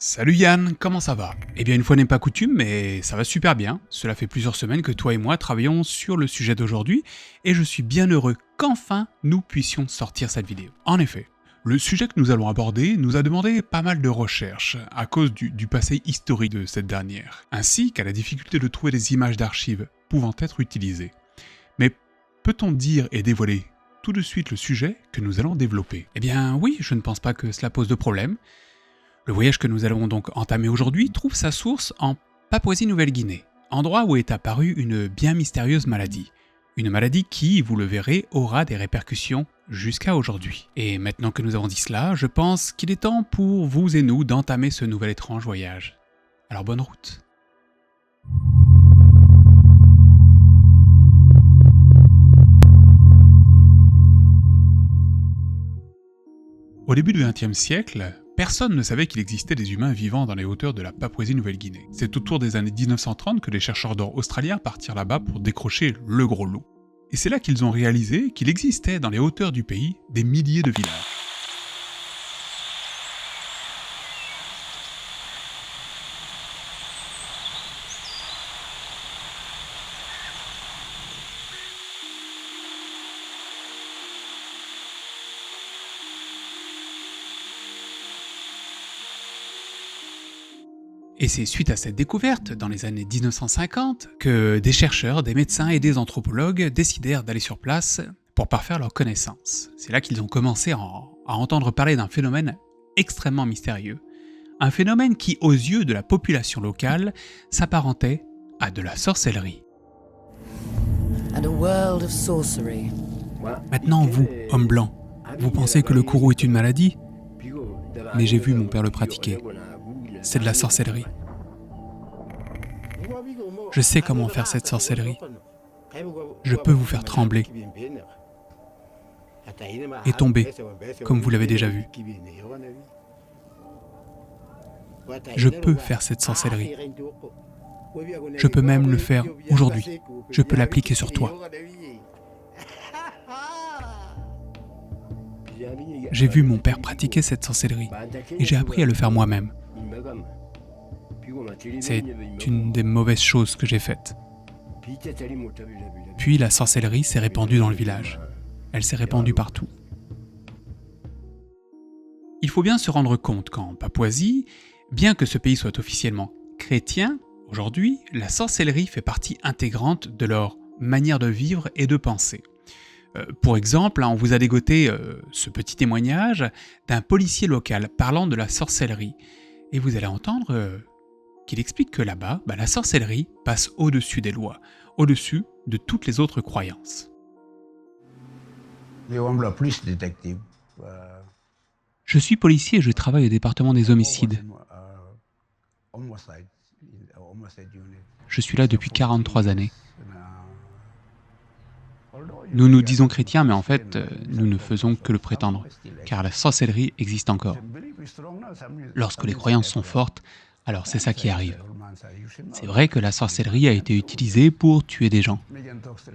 Salut Yann, comment ça va? Eh bien une fois n'est pas coutume, mais ça va super bien. Cela fait plusieurs semaines que toi et moi travaillons sur le sujet d'aujourd'hui, et je suis bien heureux qu'enfin nous puissions sortir cette vidéo. En effet, le sujet que nous allons aborder nous a demandé pas mal de recherches, à cause du passé historique de cette dernière, ainsi qu'à la difficulté de trouver des images d'archives pouvant être utilisées. Mais peut-on dire et dévoiler tout de suite le sujet que nous allons développer? Eh bien oui, je ne pense pas que cela pose de problème. Le voyage que nous allons donc entamer aujourd'hui trouve sa source en Papouasie-Nouvelle-Guinée, endroit où est apparue une bien mystérieuse maladie. Une maladie qui, vous le verrez, aura des répercussions jusqu'à aujourd'hui. Et maintenant que nous avons dit cela, je pense qu'il est temps pour vous et nous d'entamer ce nouvel étrange voyage. Alors bonne route. Au début du XXe siècle, personne ne savait qu'il existait des humains vivant dans les hauteurs de la Papouasie-Nouvelle-Guinée. C'est autour des années 1930 que les chercheurs d'or australiens partirent là-bas pour décrocher le gros loup. Et c'est là qu'ils ont réalisé qu'il existait dans les hauteurs du pays des milliers de villages. Et c'est suite à cette découverte, dans les années 1950, que des chercheurs, des médecins et des anthropologues décidèrent d'aller sur place pour parfaire leurs connaissances. C'est là qu'ils ont commencé à entendre parler d'un phénomène extrêmement mystérieux. Un phénomène qui, aux yeux de la population locale, s'apparentait à de la sorcellerie. Maintenant, vous, homme blanc, vous pensez que le kourou est une maladie? Mais j'ai vu mon père le pratiquer. C'est de la sorcellerie. Je sais comment faire cette sorcellerie. Je peux vous faire trembler et tomber, comme vous l'avez déjà vu. Je peux faire cette sorcellerie. Je peux même le faire aujourd'hui. Je peux l'appliquer sur toi. J'ai vu mon père pratiquer cette sorcellerie et j'ai appris à le faire moi-même. C'est une des mauvaises choses que j'ai faites. Puis la sorcellerie s'est répandue dans le village. Elle s'est répandue partout. Il faut bien se rendre compte qu'en Papouasie, bien que ce pays soit officiellement chrétien, aujourd'hui, la sorcellerie fait partie intégrante de leur manière de vivre et de penser. Pour exemple, on vous a dégoté ce petit témoignage d'un policier local parlant de la sorcellerie. Et vous allez entendre qu'il explique que là-bas, la sorcellerie passe au-dessus des lois, au-dessus de toutes les autres croyances. Je suis policier et je travaille au département des homicides. Je suis là depuis 43 années. Nous nous disons chrétiens, mais en fait, nous ne faisons que le prétendre, car la sorcellerie existe encore. Lorsque les croyances sont fortes, alors c'est ça qui arrive. C'est vrai que la sorcellerie a été utilisée pour tuer des gens.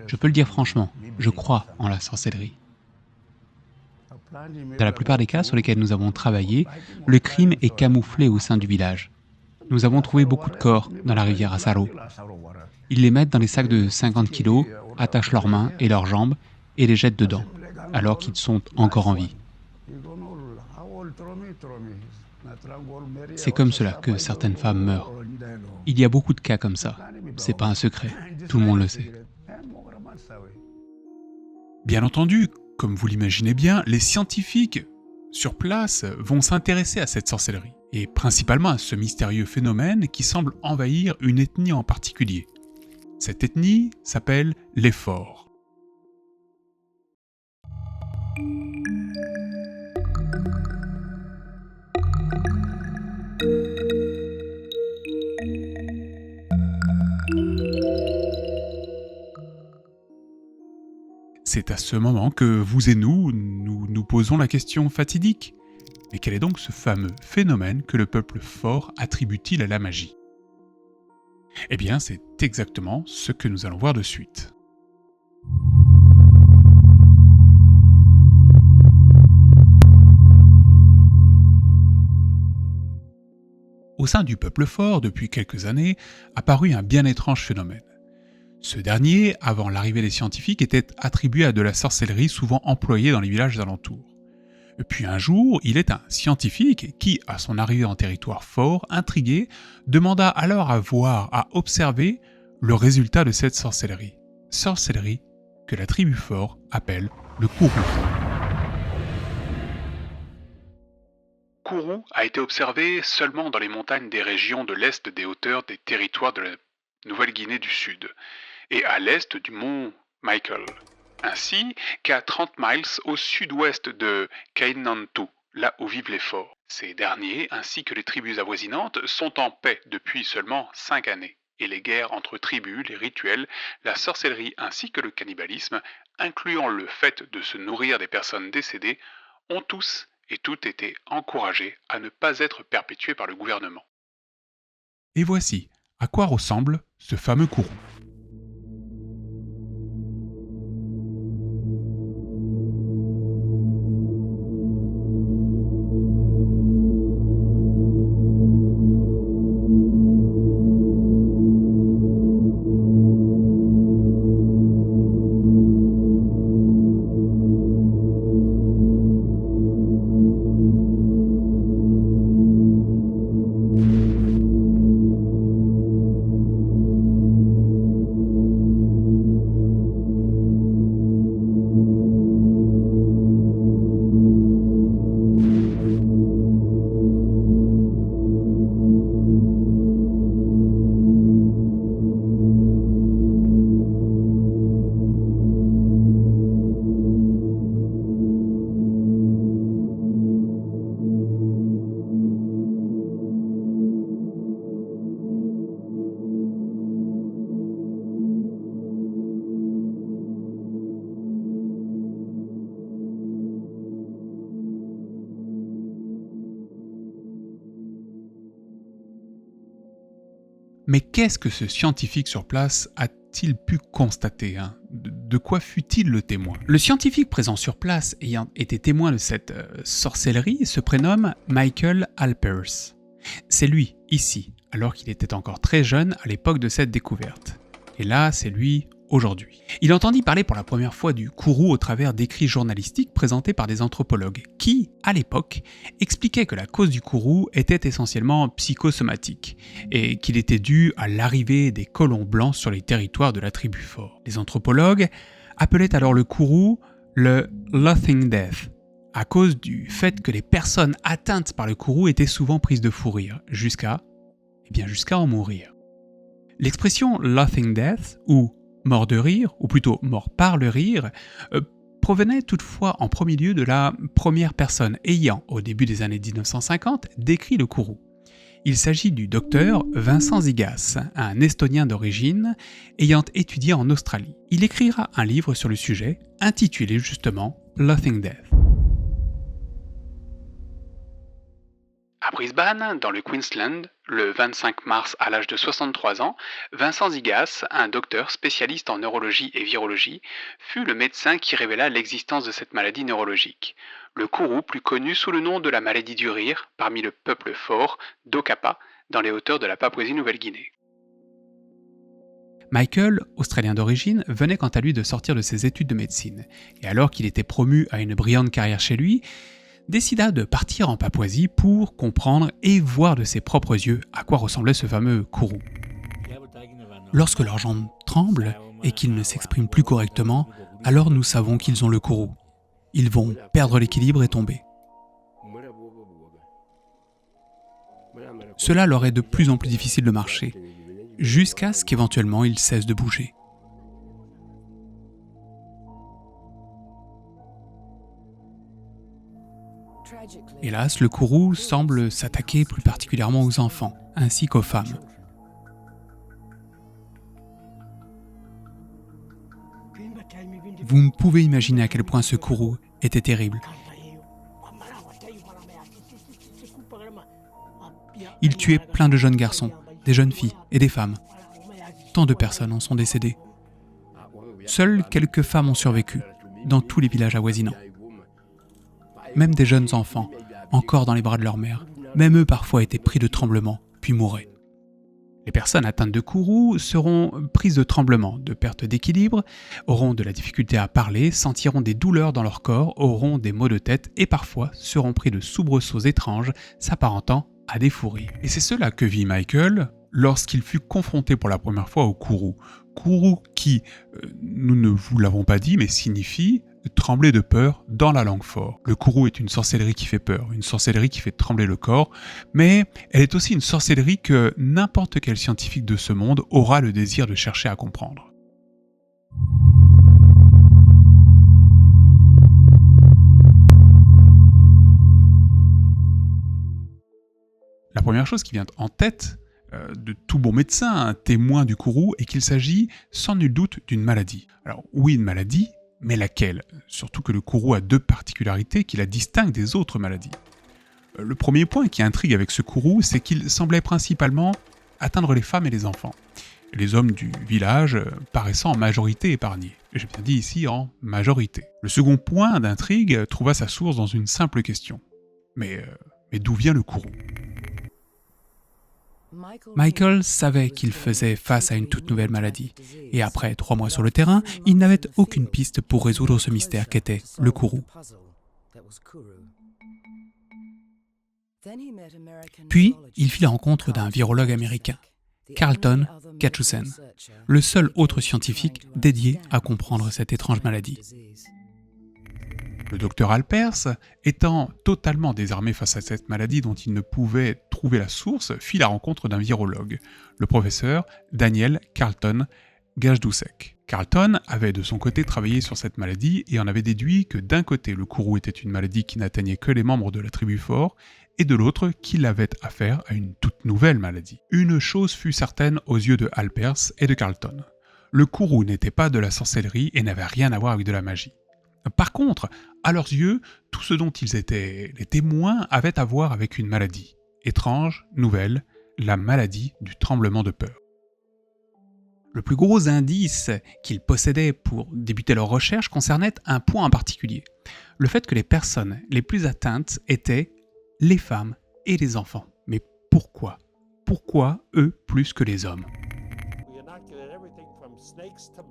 Je peux le dire franchement, je crois en la sorcellerie. Dans la plupart des cas sur lesquels nous avons travaillé, le crime est camouflé au sein du village. Nous avons trouvé beaucoup de corps dans la rivière Asaro. Ils les mettent dans des sacs de 50 kilos, attachent leurs mains et leurs jambes et les jettent dedans, alors qu'ils sont encore en vie. C'est comme cela que certaines femmes meurent. Il y a beaucoup de cas comme ça. C'est pas un secret, tout le monde le sait. Bien entendu, comme vous l'imaginez bien, les scientifiques sur place vont s'intéresser à cette sorcellerie, et principalement à ce mystérieux phénomène qui semble envahir une ethnie en particulier. Cette ethnie s'appelle les Forts. C'est à ce moment que vous et nous posons la question fatidique. Mais quel est donc ce fameux phénomène que le peuple fort attribue-t-il à la magie? Eh bien, c'est exactement ce que nous allons voir de suite. Au sein du peuple fort, depuis quelques années, apparut un bien étrange phénomène. Ce dernier, avant l'arrivée des scientifiques, était attribué à de la sorcellerie souvent employée dans les villages alentours. Puis un jour, il est un scientifique qui, à son arrivée en territoire fort, intrigué, demanda alors à voir, à observer le résultat de cette sorcellerie. Sorcellerie que la tribu fort appelle le kourou. Kourou a été observé seulement dans les montagnes des régions de l'est des hauteurs des territoires de la Nouvelle-Guinée du Sud et à l'est du mont Michael, ainsi qu'à 30 miles au sud-ouest de Kainantu, là où vivent les forts. Ces derniers, ainsi que les tribus avoisinantes, sont en paix depuis seulement 5 années, et les guerres entre tribus, les rituels, la sorcellerie ainsi que le cannibalisme, incluant le fait de se nourrir des personnes décédées, ont tous et toutes été encouragés à ne pas être perpétués par le gouvernement. Et voici à quoi ressemble ce fameux kourou. Mais qu'est-ce que ce scientifique sur place a-t-il pu constater, hein? De quoi fut-il le témoin? Le scientifique présent sur place, ayant été témoin de cette sorcellerie, se prénomme Michael Alpers. C'est lui, ici, alors qu'il était encore très jeune à l'époque de cette découverte. Et là, c'est lui aujourd'hui. Il entendit parler pour la première fois du kourou au travers d'écrits journalistiques présentés par des anthropologues qui, à l'époque, expliquaient que la cause du kourou était essentiellement psychosomatique et qu'il était dû à l'arrivée des colons blancs sur les territoires de la tribu fort. Les anthropologues appelaient alors le kourou le Laughing Death, à cause du fait que les personnes atteintes par le kourou étaient souvent prises de fou rire, jusqu'à en mourir. L'expression Laughing Death, ou mort de rire, ou plutôt mort par le rire, provenait toutefois en premier lieu de la première personne ayant, au début des années 1950, décrit le kourou. Il s'agit du docteur Vincent Zigas, un Estonien d'origine, ayant étudié en Australie. Il écrira un livre sur le sujet, intitulé justement Laughing Death. À Brisbane, dans le Queensland, le 25 mars à l'âge de 63 ans, Vincent Zigas, un docteur spécialiste en neurologie et virologie, fut le médecin qui révéla l'existence de cette maladie neurologique. Le kourou, plus connu sous le nom de la maladie du rire, parmi le peuple fort d'Okapa, dans les hauteurs de la Papouasie-Nouvelle-Guinée. Michael, australien d'origine, venait quant à lui de sortir de ses études de médecine, et alors qu'il était promu à une brillante carrière chez lui, décida de partir en Papouasie pour comprendre et voir de ses propres yeux à quoi ressemblait ce fameux kourou. Lorsque leurs jambes tremblent et qu'ils ne s'expriment plus correctement, alors nous savons qu'ils ont le kourou. Ils vont perdre l'équilibre et tomber. Cela leur est de plus en plus difficile de marcher, jusqu'à ce qu'éventuellement ils cessent de bouger. Hélas, le kourou semble s'attaquer plus particulièrement aux enfants, ainsi qu'aux femmes. Vous ne pouvez imaginer à quel point ce kourou était terrible. Il tuait plein de jeunes garçons, des jeunes filles et des femmes. Tant de personnes en sont décédées. Seules quelques femmes ont survécu, dans tous les villages avoisinants. Même des jeunes enfants, encore dans les bras de leur mère, même eux parfois étaient pris de tremblements, puis mouraient. Les personnes atteintes de kourou seront prises de tremblements, de perte d'équilibre, auront de la difficulté à parler, sentiront des douleurs dans leur corps, auront des maux de tête et parfois seront pris de soubresauts étranges s'apparentant à des fous rires. Et c'est cela que vit Michael lorsqu'il fut confronté pour la première fois au kourou. Kourou qui, nous ne vous l'avons pas dit, mais signifie trembler de peur dans la langue fort. Le kourou est une sorcellerie qui fait peur, une sorcellerie qui fait trembler le corps, mais elle est aussi une sorcellerie que n'importe quel scientifique de ce monde aura le désir de chercher à comprendre. La première chose qui vient en tête de tout bon médecin, un témoin du kourou, est qu'il s'agit sans nul doute d'une maladie. Alors oui, une maladie, mais laquelle? Surtout que le kourou a deux particularités qui la distinguent des autres maladies. Le premier point qui intrigue avec ce kourou, c'est qu'il semblait principalement atteindre les femmes et les enfants. Les hommes du village paraissant en majorité épargnés. J'ai bien dit ici en majorité. Le second point d'intrigue trouva sa source dans une simple question. Mais d'où vient le kourou? Michael savait qu'il faisait face à une toute nouvelle maladie, et après 3 mois sur le terrain, il n'avait aucune piste pour résoudre ce mystère qu'était le kourou. Puis, il fit la rencontre d'un virologue américain, Carlton Catchusen, le seul autre scientifique dédié à comprendre cette étrange maladie. Le docteur Alpers, étant totalement désarmé face à cette maladie dont il ne pouvait trouver la source, fit la rencontre d'un virologue, le professeur Daniel Carlton Gajdusek. Carlton avait de son côté travaillé sur cette maladie et en avait déduit que d'un côté le kourou était une maladie qui n'atteignait que les membres de la tribu fort, et de l'autre qu'il avait affaire à une toute nouvelle maladie. Une chose fut certaine aux yeux de Alpers et de Carlton. Le kourou n'était pas de la sorcellerie et n'avait rien à voir avec de la magie. Par contre, à leurs yeux, tout ce dont ils étaient les témoins avait à voir avec une maladie. Étrange, nouvelle, la maladie du tremblement de peur. Le plus gros indice qu'ils possédaient pour débuter leur recherche concernait un point en particulier. Le fait que les personnes les plus atteintes étaient les femmes et les enfants. Mais pourquoi? Pourquoi eux plus que les hommes?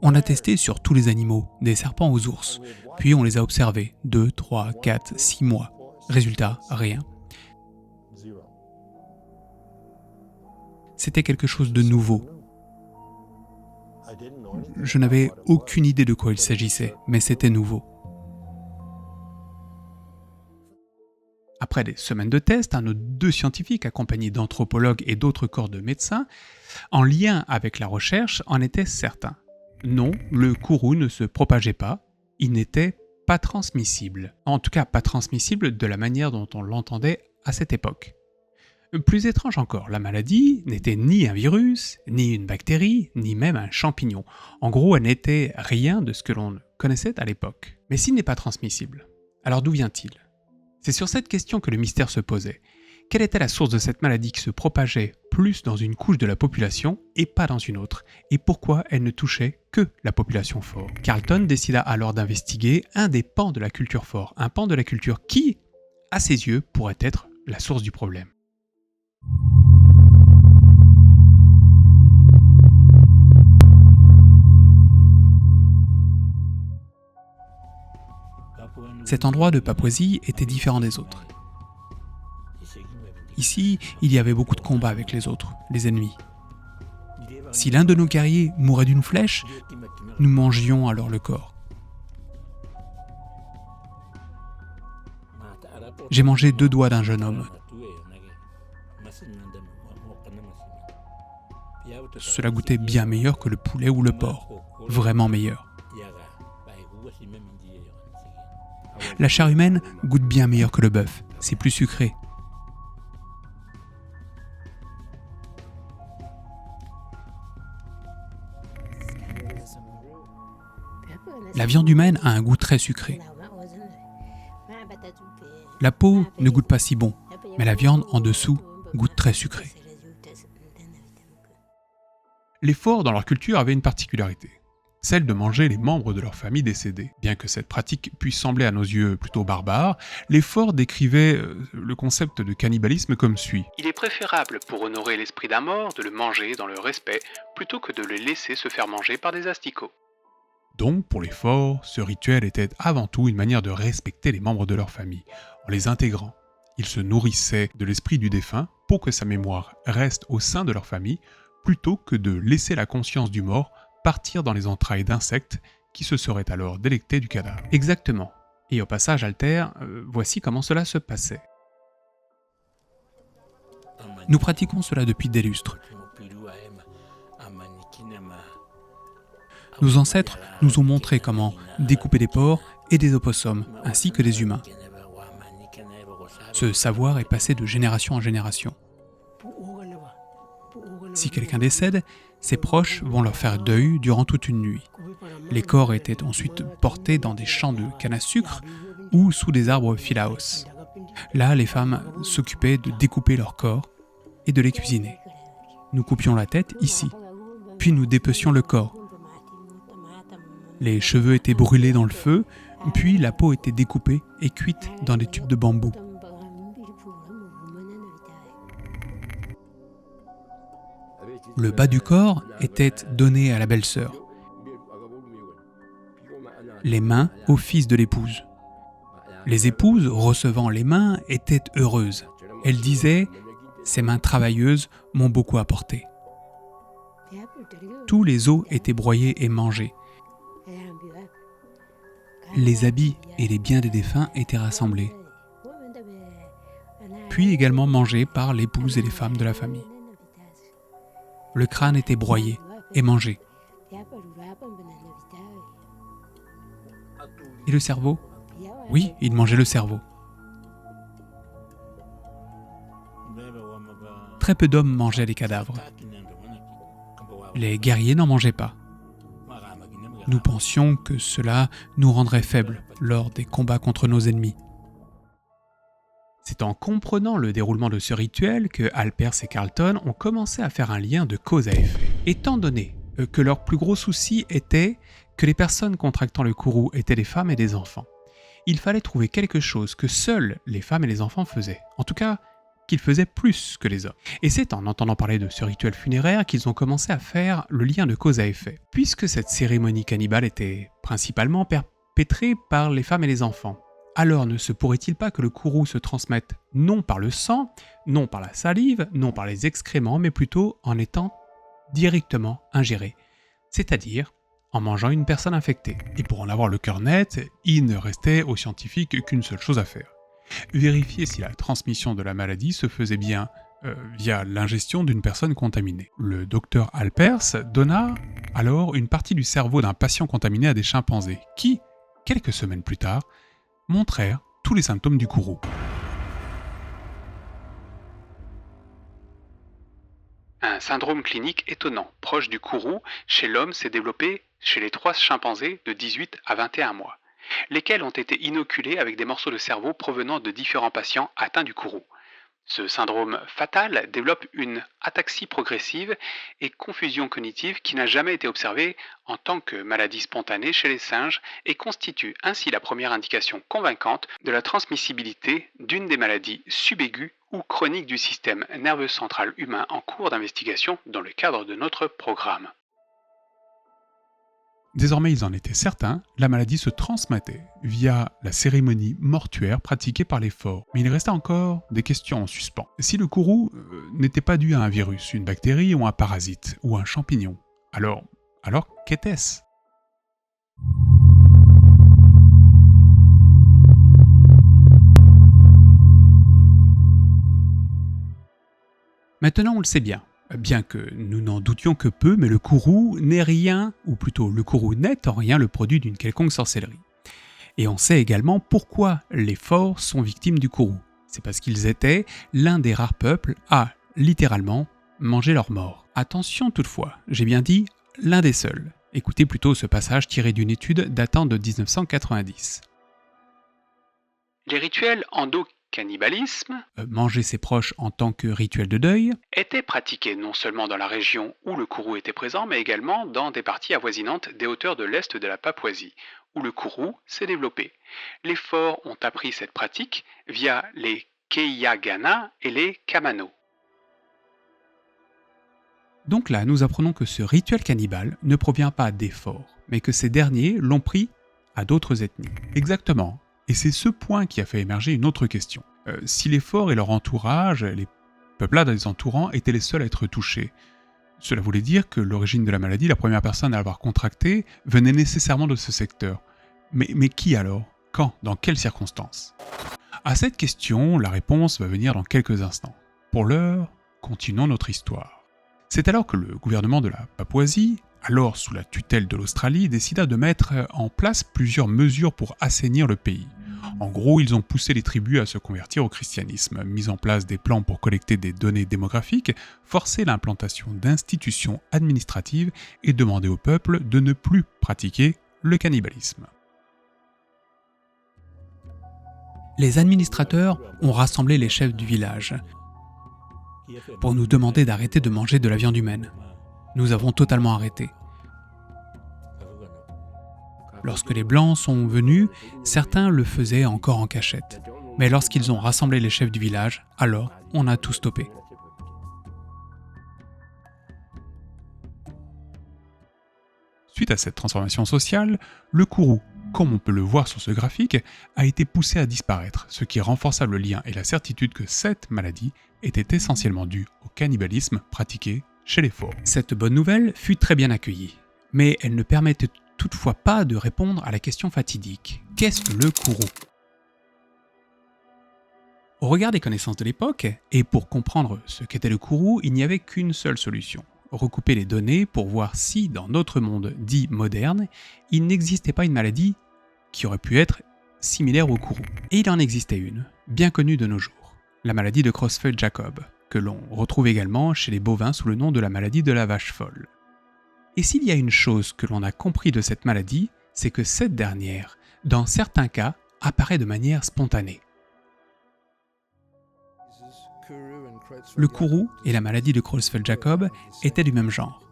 On a testé sur tous les animaux, des serpents aux ours, puis on les a observés 2, 3, 4, 6 mois. Résultat, rien. C'était quelque chose de nouveau. Je n'avais aucune idée de quoi il s'agissait, mais c'était nouveau. Après des semaines de tests, nos 2 scientifiques, accompagnés d'anthropologues et d'autres corps de médecins, en lien avec la recherche, en étaient certains. Non, le kourou ne se propageait pas, il n'était pas transmissible. En tout cas, pas transmissible de la manière dont on l'entendait à cette époque. Plus étrange encore, la maladie n'était ni un virus, ni une bactérie, ni même un champignon. En gros, elle n'était rien de ce que l'on connaissait à l'époque. Mais s'il n'est pas transmissible, alors d'où vient-il? C'est sur cette question que le mystère se posait. Quelle était la source de cette maladie qui se propageait plus dans une couche de la population et pas dans une autre? Et pourquoi elle ne touchait que la population fort? Carlton décida alors d'investiguer un des pans de la culture fort, un pan de la culture qui, à ses yeux, pourrait être la source du problème. Cet endroit de Papouasie était différent des autres. Ici, il y avait beaucoup de combats avec les autres, les ennemis. Si l'un de nos guerriers mourait d'une flèche, nous mangions alors le corps. J'ai mangé 2 doigts d'un jeune homme. Cela goûtait bien meilleur que le poulet ou le porc, vraiment meilleur. La chair humaine goûte bien meilleur que le bœuf, c'est plus sucré. La viande humaine a un goût très sucré. La peau ne goûte pas si bon, mais la viande en dessous goûte très sucré. Les forts dans leur culture avaient une particularité. celle de manger les membres de leur famille décédés. Bien que cette pratique puisse sembler à nos yeux plutôt barbare, les forts décrivaient le concept de cannibalisme comme suit. Il est préférable pour honorer l'esprit d'un mort de le manger dans le respect plutôt que de le laisser se faire manger par des asticots. Donc, pour les forts, ce rituel était avant tout une manière de respecter les membres de leur famille, en les intégrant. Ils se nourrissaient de l'esprit du défunt pour que sa mémoire reste au sein de leur famille, plutôt que de laisser la conscience du mort partir dans les entrailles d'insectes qui se seraient alors délectés du cadavre. Exactement. Et au passage, Alter, voici comment cela se passait. Nous pratiquons cela depuis des lustres. Nos ancêtres nous ont montré comment découper des porcs et des opossums, ainsi que des humains. Ce savoir est passé de génération en génération. Si quelqu'un décède, ses proches vont leur faire deuil durant toute une nuit. Les corps étaient ensuite portés dans des champs de canne à sucre ou sous des arbres philaos. Là, les femmes s'occupaient de découper leurs corps et de les cuisiner. Nous coupions la tête ici, puis nous dépecions le corps. Les cheveux étaient brûlés dans le feu, puis la peau était découpée et cuite dans des tubes de bambou. Le bas du corps était donné à la belle-sœur. Les mains au fils de l'épouse. Les épouses, recevant les mains, étaient heureuses. Elles disaient « Ces mains travailleuses m'ont beaucoup apporté ». Tous les os étaient broyés et mangés. Les habits et les biens des défunts étaient rassemblés, puis également mangés par l'épouse et les femmes de la famille. Le crâne était broyé et mangé. Et le cerveau? Oui, ils mangeaient le cerveau. Très peu d'hommes mangeaient les cadavres. Les guerriers n'en mangeaient pas. Nous pensions que cela nous rendrait faibles lors des combats contre nos ennemis. C'est en comprenant le déroulement de ce rituel que Alpers et Carleton ont commencé à faire un lien de cause à effet. Étant donné que leur plus gros souci était que les personnes contractant le kourou étaient des femmes et des enfants, il fallait trouver quelque chose que seules les femmes et les enfants faisaient. En tout cas, qu'ils faisaient plus que les hommes. Et c'est en entendant parler de ce rituel funéraire qu'ils ont commencé à faire le lien de cause à effet. Puisque cette cérémonie cannibale était principalement perpétrée par les femmes et les enfants, alors ne se pourrait-il pas que le kourou se transmette non par le sang, non par la salive, non par les excréments, mais plutôt en étant directement ingéré, c'est-à-dire en mangeant une personne infectée. Et pour en avoir le cœur net, il ne restait aux scientifiques qu'une seule chose à faire. Vérifier si la transmission de la maladie se faisait bien via l'ingestion d'une personne contaminée. Le docteur Alpers donna alors une partie du cerveau d'un patient contaminé à des chimpanzés qui, quelques semaines plus tard, montrèrent tous les symptômes du kourou. Un syndrome clinique étonnant, proche du kourou, chez l'homme s'est développé chez les 3 chimpanzés de 18 à 21 mois, lesquels ont été inoculés avec des morceaux de cerveau provenant de différents patients atteints du kourou. Ce syndrome fatal développe une ataxie progressive et confusion cognitive qui n'a jamais été observée en tant que maladie spontanée chez les singes et constitue ainsi la première indication convaincante de la transmissibilité d'une des maladies subaiguës ou chroniques du système nerveux central humain en cours d'investigation dans le cadre de notre programme. Désormais, ils en étaient certains, la maladie se transmettait via la cérémonie mortuaire pratiquée par les forts. Mais il restait encore des questions en suspens. Si le kourou n'était pas dû à un virus, une bactérie ou un parasite, ou un champignon, alors qu'était-ce ? Maintenant, on le sait bien. Bien que nous n'en doutions que peu, mais le kourou n'est rien, ou plutôt le kourou n'est en rien le produit d'une quelconque sorcellerie. Et on sait également pourquoi les forts sont victimes du kourou. C'est parce qu'ils étaient l'un des rares peuples à, littéralement, manger leurs morts. Attention toutefois, j'ai bien dit l'un des seuls. Écoutez plutôt ce passage tiré d'une étude datant de 1990. Les rituels cannibalisme, manger ses proches en tant que rituel de deuil, était pratiqué non seulement dans la région où le kourou était présent, mais également dans des parties avoisinantes des hauteurs de l'est de la Papouasie, où le kourou s'est développé. Les forts ont appris cette pratique via les Keyagana et les Kamano. Donc là, nous apprenons que ce rituel cannibale ne provient pas des forts, mais que ces derniers l'ont pris à d'autres ethnies. Exactement. Et c'est ce point qui a fait émerger une autre question. Si les forts et leur entourage, les peuplades les entourant, étaient les seuls à être touchés, cela voulait dire que l'origine de la maladie, la première personne à l'avoir contractée, venait nécessairement de ce secteur. Mais qui alors? Quand? Dans quelles circonstances? À cette question, la réponse va venir dans quelques instants. Pour l'heure, continuons notre histoire. C'est alors que le gouvernement de la Papouasie, alors sous la tutelle de l'Australie, décida de mettre en place plusieurs mesures pour assainir le pays. En gros, ils ont poussé les tribus à se convertir au christianisme, mis en place des plans pour collecter des données démographiques, forcé l'implantation d'institutions administratives et demandé au peuple de ne plus pratiquer le cannibalisme. Les administrateurs ont rassemblé les chefs du village pour nous demander d'arrêter de manger de la viande humaine. Nous avons totalement arrêté. Lorsque les Blancs sont venus, certains le faisaient encore en cachette. Mais lorsqu'ils ont rassemblé les chefs du village, alors on a tout stoppé. Suite à cette transformation sociale, le kourou, comme on peut le voir sur ce graphique, a été poussé à disparaître, ce qui renforça le lien et la certitude que cette maladie était essentiellement due au cannibalisme pratiqué chez les forts. Cette bonne nouvelle fut très bien accueillie, mais elle ne permettait toutefois pas de répondre à la question fatidique. Qu'est-ce que le kourou? Au regard des connaissances de l'époque, et pour comprendre ce qu'était le kourou, il n'y avait qu'une seule solution. Recouper les données pour voir si, dans notre monde dit moderne, il n'existait pas une maladie qui aurait pu être similaire au kourou. Et il en existait une, bien connue de nos jours, la maladie de Creutzfeldt-Jakob, que l'on retrouve également chez les bovins sous le nom de la maladie de la vache folle. Et s'il y a une chose que l'on a compris de cette maladie, c'est que cette dernière, dans certains cas, apparaît de manière spontanée. Le kourou et la maladie de Creutzfeldt-Jakob étaient du même genre.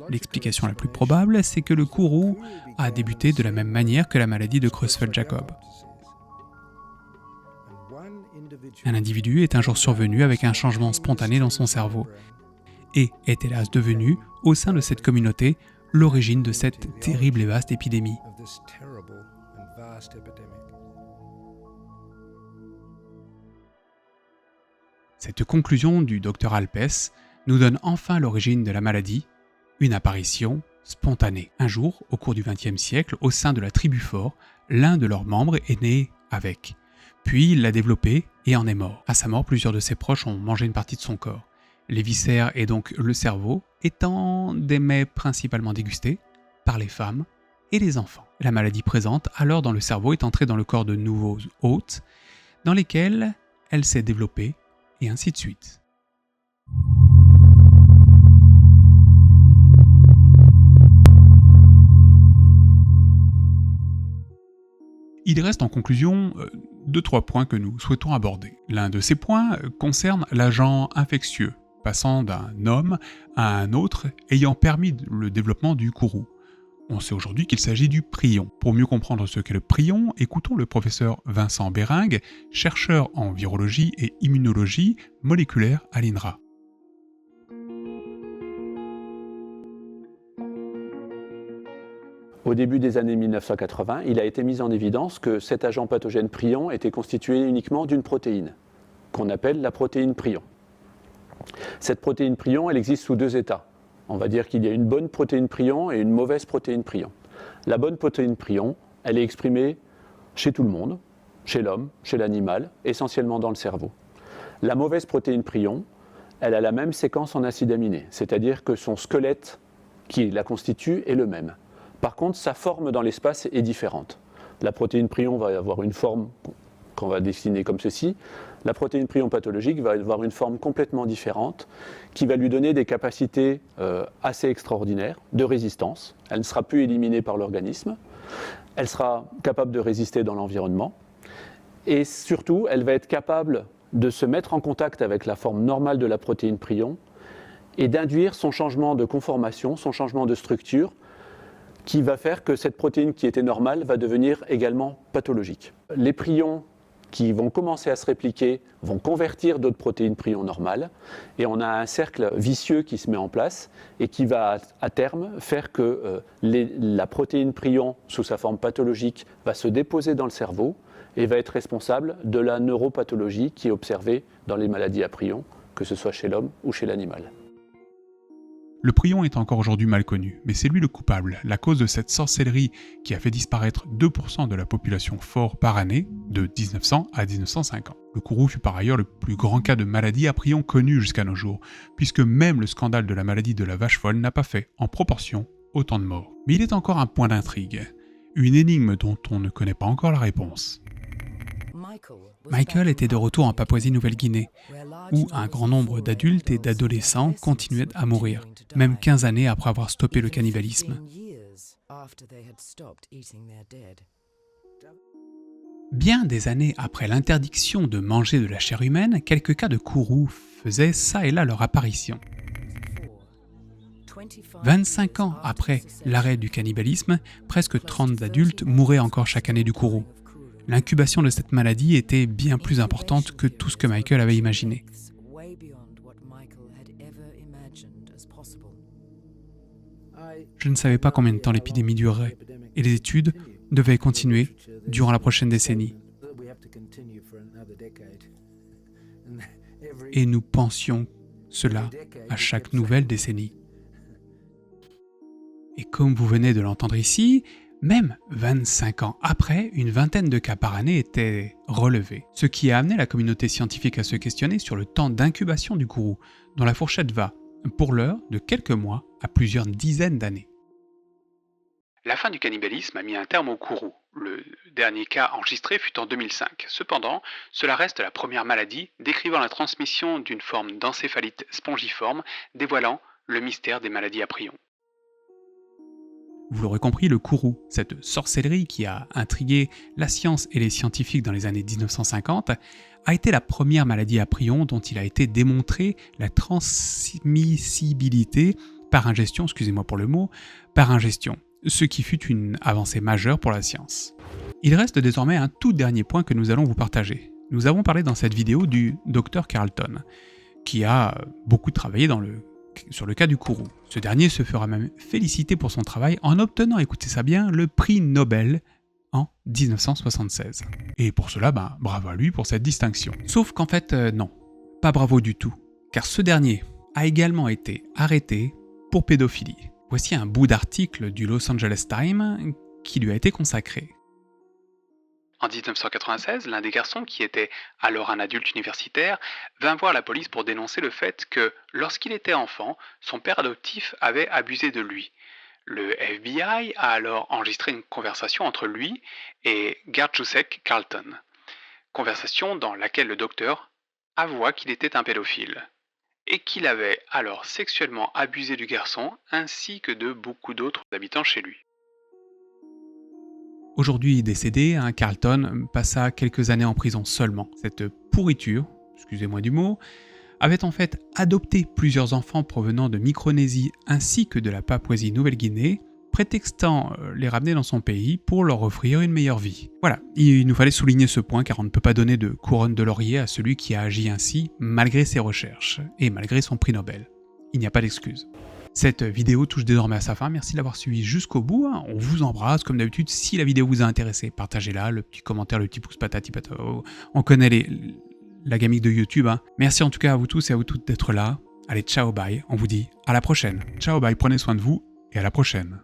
L'explication la plus probable, c'est que le kourou a débuté de la même manière que la maladie de Creutzfeldt-Jakob. Un individu est un jour survenu avec un changement spontané dans son cerveau et est hélas devenu, au sein de cette communauté, l'origine de cette terrible et vaste épidémie. Cette conclusion du docteur Alpes nous donne enfin l'origine de la maladie, une apparition spontanée. Un jour, au cours du XXe siècle, au sein de la tribu fort, l'un de leurs membres est né avec. Puis il l'a développé et en est mort. À sa mort, plusieurs de ses proches ont mangé une partie de son corps. Les viscères et donc le cerveau étant des mets principalement dégustés par les femmes et les enfants. La maladie présente alors dans le cerveau est entrée dans le corps de nouveaux hôtes dans lesquels elle s'est développée et ainsi de suite. Il reste en conclusion 2-3 points que nous souhaitons aborder. L'un de ces points concerne l'agent infectieux, passant d'un homme à un autre ayant permis le développement du kourou. On sait aujourd'hui qu'il s'agit du prion. Pour mieux comprendre ce qu'est le prion, écoutons le professeur Vincent Béringue, chercheur en virologie et immunologie moléculaire à l'INRA. Au début des années 1980, il a été mis en évidence que cet agent pathogène prion était constitué uniquement d'une protéine, qu'on appelle la protéine prion. Cette protéine prion, elle existe sous deux états. On va dire qu'il y a une bonne protéine prion et une mauvaise protéine prion. La bonne protéine prion, elle est exprimée chez tout le monde, chez l'homme, chez l'animal, essentiellement dans le cerveau. La mauvaise protéine prion, elle a la même séquence en acides aminés, c'est-à-dire que son squelette qui la constitue est le même. Par contre, sa forme dans l'espace est différente. La protéine prion va avoir une forme qu'on va dessiner comme ceci. La protéine prion pathologique va avoir une forme complètement différente qui va lui donner des capacités assez extraordinaires de résistance. Elle ne sera plus éliminée par l'organisme. Elle sera capable de résister dans l'environnement. Et surtout, elle va être capable de se mettre en contact avec la forme normale de la protéine prion et d'induire son changement de conformation, son changement de structure, qui va faire que cette protéine qui était normale va devenir également pathologique. Les prions qui vont commencer à se répliquer vont convertir d'autres protéines prions normales, et on a un cercle vicieux qui se met en place et qui va à terme faire que la protéine prion sous sa forme pathologique va se déposer dans le cerveau et va être responsable de la neuropathologie qui est observée dans les maladies à prions, que ce soit chez l'homme ou chez l'animal. Le prion est encore aujourd'hui mal connu, mais c'est lui le coupable, la cause de cette sorcellerie qui a fait disparaître 2% de la population fort par année, de 1900 à 1950. Le kourou fut par ailleurs le plus grand cas de maladie à prion connu jusqu'à nos jours, puisque même le scandale de la maladie de la vache folle n'a pas fait, en proportion, autant de morts. Mais il est encore un point d'intrigue, une énigme dont on ne connaît pas encore la réponse. Michael était de retour en Papouasie-Nouvelle-Guinée, où un grand nombre d'adultes et d'adolescents continuaient à mourir, même 15 années après avoir stoppé le cannibalisme. Bien des années après l'interdiction de manger de la chair humaine, quelques cas de kourou faisaient ça et là leur apparition. 25 ans après l'arrêt du cannibalisme, presque 30 adultes mouraient encore chaque année du kourou. L'incubation de cette maladie était bien plus importante que tout ce que Michael avait imaginé. Je ne savais pas combien de temps l'épidémie durerait, et les études devaient continuer durant la prochaine décennie. Et nous pensions cela à chaque nouvelle décennie. Et comme vous venez de l'entendre ici, même 25 ans après, une vingtaine de cas par année étaient relevés, ce qui a amené la communauté scientifique à se questionner sur le temps d'incubation du kourou, dont la fourchette va, pour l'heure, de quelques mois à plusieurs dizaines d'années. La fin du cannibalisme a mis un terme au kourou. Le dernier cas enregistré fut en 2005. Cependant, cela reste la première maladie décrivant la transmission d'une forme d'encéphalite spongiforme, dévoilant le mystère des maladies à prions. Vous l'aurez compris, le kourou, cette sorcellerie qui a intrigué la science et les scientifiques dans les années 1950, a été la première maladie à prions dont il a été démontré la transmissibilité par ingestion, excusez-moi pour le mot, par ingestion, ce qui fut une avancée majeure pour la science. Il reste désormais un tout dernier point que nous allons vous partager. Nous avons parlé dans cette vidéo du Dr Carlton, qui a beaucoup travaillé sur le cas du kourou. Ce dernier se fera même féliciter pour son travail en obtenant, écoutez ça bien, le prix Nobel en 1976. Et pour cela, bravo à lui pour cette distinction. Sauf qu'en fait, non, pas bravo du tout, car ce dernier a également été arrêté pour pédophilie. Voici un bout d'article du Los Angeles Times qui lui a été consacré. En 1996, l'un des garçons, qui était alors un adulte universitaire, vint voir la police pour dénoncer le fait que, lorsqu'il était enfant, son père adoptif avait abusé de lui. Le FBI a alors enregistré une conversation entre lui et Gertjusek Carlton. Conversation dans laquelle le docteur avoua qu'il était un pédophile et qu'il avait alors sexuellement abusé du garçon ainsi que de beaucoup d'autres habitants chez lui. Aujourd'hui décédé, Carlton passa quelques années en prison seulement. Cette pourriture, excusez-moi du mot, avait en fait adopté plusieurs enfants provenant de Micronésie ainsi que de la Papouasie-Nouvelle-Guinée, prétextant les ramener dans son pays pour leur offrir une meilleure vie. Voilà, il nous fallait souligner ce point car on ne peut pas donner de couronne de laurier à celui qui a agi ainsi malgré ses recherches et malgré son prix Nobel. Il n'y a pas d'excuse. Cette vidéo touche désormais à sa fin, merci de l'avoir suivi jusqu'au bout, on vous embrasse, comme d'habitude, si la vidéo vous a intéressé, partagez-la, le petit commentaire, le petit pouce patati patata, on connaît la gamique de YouTube, Merci en tout cas à vous tous et à vous toutes d'être là, allez ciao bye, on vous dit à la prochaine, ciao bye, prenez soin de vous et à la prochaine.